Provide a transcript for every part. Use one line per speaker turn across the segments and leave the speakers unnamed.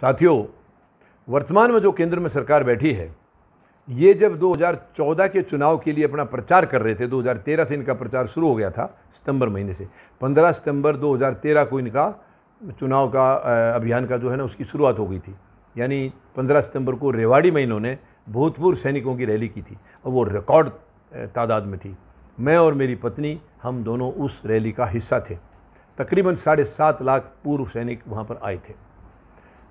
साथियों, वर्तमान में जो केंद्र में सरकार बैठी है, ये जब 2014 के चुनाव के लिए अपना प्रचार कर रहे थे, 2013 से इनका प्रचार शुरू हो गया था, सितंबर महीने से 15 सितंबर 2013 को इनका चुनाव का अभियान का जो है ना उसकी शुरुआत हो गई थी। यानी 15 सितंबर को रेवाड़ी में इन्होंने भूतपूर्व सैनिकों की रैली की थी और वो रिकॉर्ड तादाद में थी। मैं और मेरी पत्नी हम दोनों उस रैली का हिस्सा थे। तकरीबन 7.5 लाख पूर्व सैनिक वहाँ पर आए थे।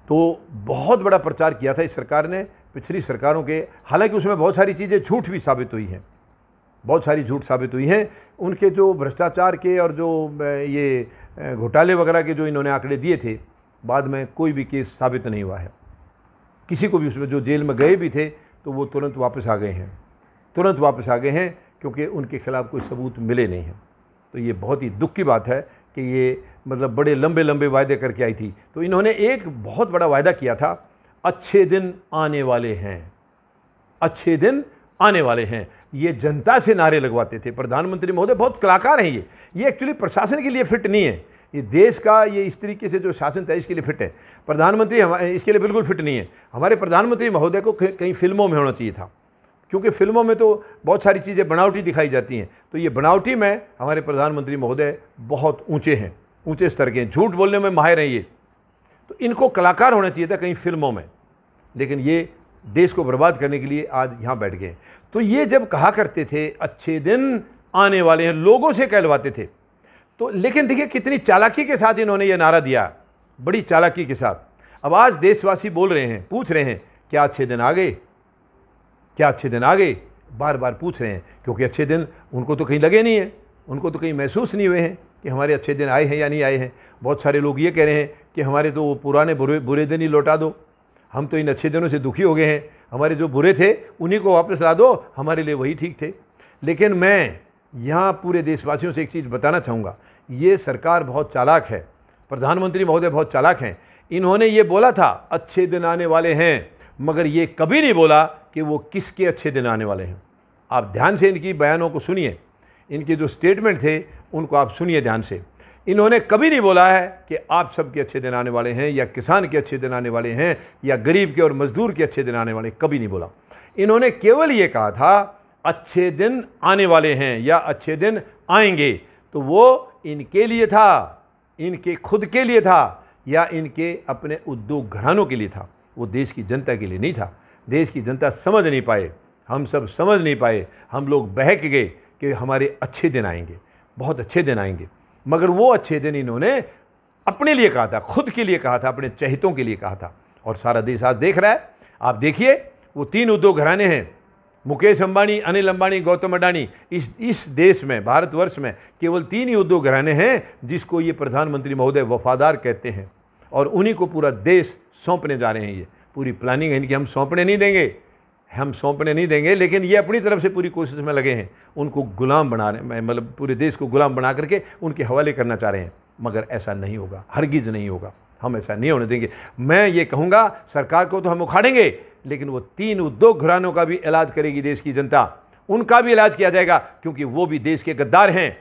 तो बहुत बड़ा प्रचार किया था इस सरकार ने पिछली सरकारों के। हालांकि उसमें बहुत सारी चीज़ें झूठ भी साबित हुई हैं, बहुत सारी झूठ साबित हुई हैं। उनके जो भ्रष्टाचार के और जो ये घोटाले वगैरह के जो इन्होंने आंकड़े दिए थे, बाद में कोई भी केस साबित नहीं हुआ है। किसी को भी उसमें जो जेल में गए भी थे तो वो तुरंत वापस आ गए हैं, तुरंत वापस आ गए हैं, क्योंकि उनके खिलाफ कोई सबूत मिले नहीं हैं। तो ये बहुत ही दुख की बात है कि ये मतलब बड़े लंबे लंबे वायदे करके आई थी। तो इन्होंने एक बहुत बड़ा वायदा किया था, अच्छे दिन आने वाले हैं, अच्छे दिन आने वाले हैं। ये जनता से नारे लगवाते थे। प्रधानमंत्री महोदय बहुत कलाकार हैं। ये एक्चुअली प्रशासन के लिए फिट नहीं है। ये देश का ये इस तरीके से जो शासन था इसके लिए फिट है। प्रधानमंत्री इसके लिए बिल्कुल फिट नहीं है। हमारे प्रधानमंत्री महोदय को कहीं फिल्मों में होना चाहिए था, क्योंकि फिल्मों में तो बहुत सारी चीज़ें बनावटी दिखाई जाती हैं। तो ये बनावटी में हमारे प्रधानमंत्री महोदय बहुत ऊंचे हैं, ऊंचे स्तर के हैं, झूठ बोलने में माहिर हैं ये। तो इनको कलाकार होना चाहिए था कहीं फिल्मों में, लेकिन ये देश को बर्बाद करने के लिए आज यहाँ बैठ गए। तो ये जब कहा करते थे अच्छे दिन आने वाले हैं, लोगों से कहलवाते थे। तो लेकिन देखिए कितनी चालाकी के साथ इन्होंने ये नारा दिया, बड़ी चालाकी के साथ। अब आज देशवासी बोल रहे हैं, पूछ रहे हैं, क्या अच्छे दिन आ गए, क्या अच्छे दिन आ गए, बार बार पूछ रहे हैं, क्योंकि अच्छे दिन उनको तो कहीं लगे नहीं है, उनको तो कहीं महसूस नहीं हुए हैं कि हमारे अच्छे दिन आए हैं या नहीं आए हैं। बहुत सारे लोग ये कह रहे हैं कि हमारे तो वो पुराने बुरे दिन ही लौटा दो, हम तो इन अच्छे दिनों से दुखी हो गए हैं, हमारे जो बुरे थे उन्हीं को वापस ला दो, हमारे लिए वही ठीक थे। लेकिन मैं यहाँ पूरे देशवासियों से एक चीज़ बताना चाहूँगा, ये सरकार बहुत चालाक है, प्रधानमंत्री महोदय बहुत चालाक हैं। इन्होंने ये बोला था अच्छे दिन आने वाले हैं, मगर ये कभी नहीं बोला कि वो किसके अच्छे दिन आने वाले हैं। आप ध्यान से इनकी बयानों को सुनिए, इनके जो स्टेटमेंट थे उनको आप सुनिए ध्यान से। इन्होंने कभी नहीं बोला है कि आप सबके अच्छे दिन आने वाले हैं, या किसान के अच्छे दिन आने वाले हैं, या गरीब के और मजदूर के अच्छे दिन आने वाले, कभी नहीं बोला। इन्होंने केवल ये कहा था अच्छे दिन आने वाले हैं या अच्छे दिन आएंगे। तो वो इनके लिए था, इनके खुद के लिए था, या इनके अपने उद्योग घरानों के लिए था, वो देश की जनता के लिए नहीं था। देश की जनता समझ नहीं पाए, हम सब समझ नहीं पाए, हम लोग बहक गए कि हमारे अच्छे दिन आएंगे, बहुत अच्छे दिन आएंगे। मगर वो अच्छे दिन इन्होंने अपने लिए कहा था, खुद के लिए कहा था, अपने चहेतों के लिए कहा था। और सारा देश आज देख रहा है। आप देखिए वो 3 उद्योग घराने हैं, मुकेश अंबानी, अनिल अंबानी, गौतम अडानी। इस देश में, भारतवर्ष में केवल 3 ही उद्योग घराने हैं जिसको ये प्रधानमंत्री महोदय वफादार कहते हैं, और उन्हीं को पूरा देश सौंपने जा रहे हैं। ये पूरी प्लानिंग है इनकी, हम सौंपने नहीं देंगे, हम सौंपने नहीं देंगे। लेकिन ये अपनी तरफ से पूरी कोशिश में लगे हैं, उनको गुलाम बना रहे, मतलब पूरे देश को गुलाम बना करके उनके हवाले करना चाह रहे हैं। मगर ऐसा नहीं होगा, हरगिज नहीं होगा, हम ऐसा नहीं होने देंगे। मैं ये कहूँगा सरकार को तो हम उखाड़ेंगे, लेकिन वो 3 उद्योग घरानों का भी इलाज करेगी देश की जनता, उनका भी इलाज किया जाएगा, क्योंकि वो भी देश के गद्दार हैं,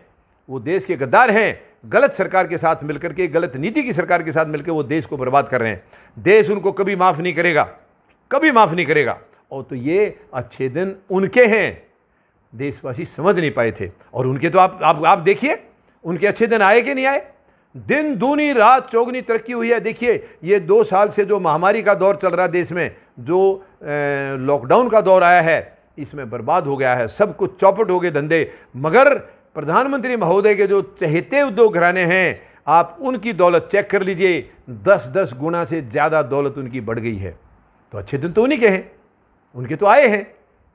वो देश के गद्दार हैं। गलत सरकार के साथ मिलकर के, गलत नीति की सरकार के साथ मिलकर वो देश को बर्बाद कर रहे हैं। देश उनको कभी माफ़ नहीं करेगा, कभी माफ़ नहीं करेगा। और तो ये अच्छे दिन उनके हैं, देशवासी समझ नहीं पाए थे। और उनके तो आप देखिए उनके अच्छे दिन आए कि नहीं आए। दिन दूनी रात चौगनी तरक्की हुई है। देखिए ये 2 साल से जो महामारी का दौर चल रहा है देश में, जो लॉकडाउन का दौर आया है, इसमें बर्बाद हो गया है, सब कुछ चौपट हो गए धंधे। मगर प्रधानमंत्री महोदय के जो चहेते उद्योग घराने हैं, आप उनकी दौलत चेक कर लीजिए, 10-10 गुना से ज़्यादा दौलत उनकी बढ़ गई है। तो अच्छे दिन तो उन्हीं के हैं, उनके तो आए हैं।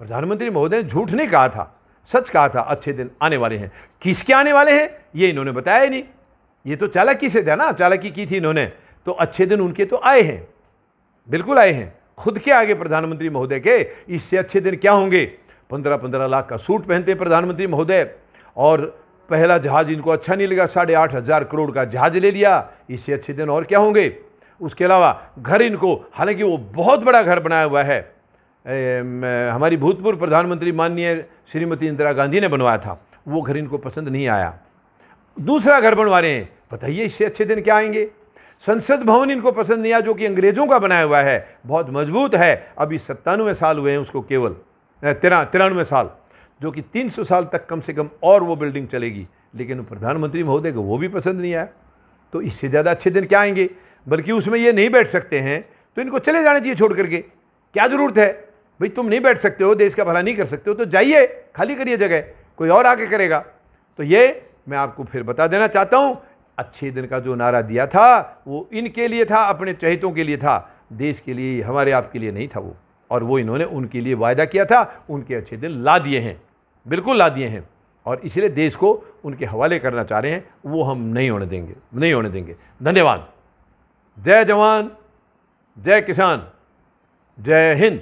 प्रधानमंत्री महोदय ने झूठ नहीं कहा था, सच कहा था, अच्छे दिन आने वाले हैं। किसके आने वाले हैं ये इन्होंने बताया ही नहीं। ये तो चालाकी से था ना, चालाकी की थी इन्होंने। तो अच्छे दिन उनके तो आए हैं, बिल्कुल आए हैं। खुद के आगे प्रधानमंत्री महोदय के इससे अच्छे दिन क्या होंगे। 15-15 लाख का सूट पहनते प्रधानमंत्री महोदय, और पहला जहाज इनको अच्छा नहीं लगा, 8,500 करोड़ का जहाज ले लिया। इससे अच्छे दिन और क्या होंगे। उसके अलावा घर इनको, हालांकि वो बहुत बड़ा घर बनाया हुआ है, हमारी भूतपूर्व प्रधानमंत्री माननीय श्रीमती इंदिरा गांधी ने बनवाया था, वो घर इनको पसंद नहीं आया, दूसरा घर बनवा रहे हैं। बताइए इससे अच्छे दिन क्या आएंगे। संसद भवन इनको पसंद नहीं आया, जो कि अंग्रेजों का बनाया हुआ है, बहुत मजबूत है। अभी 97 साल हुए हैं उसको, केवल 93 साल, जो कि 300 साल तक कम से कम और वो बिल्डिंग चलेगी। लेकिन प्रधानमंत्री महोदय को वो भी पसंद नहीं आया। तो इससे ज़्यादा अच्छे दिन क्या आएंगे? बल्कि उसमें ये नहीं बैठ सकते हैं तो इनको चले जाना चाहिए छोड़ करके। क्या ज़रूरत है भाई, तुम नहीं बैठ सकते हो, देश का भला नहीं कर सकते हो, तो जाइए, खाली करिए जगह, कोई और आके करेगा। तो ये मैं आपको फिर बता देना चाहता हूँ, अच्छे दिन का जो नारा दिया था वो इनके लिए था, अपने चहेतों के लिए था, देश के लिए, हमारे आपके लिए नहीं था वो। और वो इन्होंने उनके लिए वायदा किया था, उनके अच्छे दिन ला दिए हैं, बिल्कुल ला दिए हैं। और इसलिए देश को उनके हवाले करना चाह रहे हैं, वो हम नहीं होने देंगे, नहीं होने देंगे। धन्यवाद। जय जवान, जय किसान, जय हिंद।